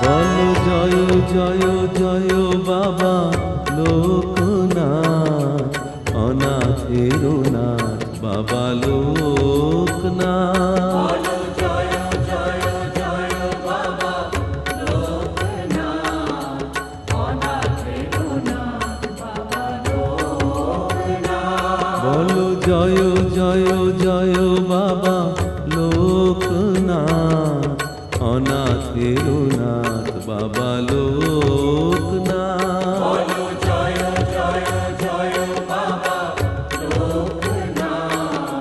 বলো জয় জয় জয় বাবা লোকনাথ, অনাথের নাথ বাবা লোকনাথ। বলো জয় জয় জয় বাবা লোকনাথ, অনাথের নাথ বাবা লোকনাথ।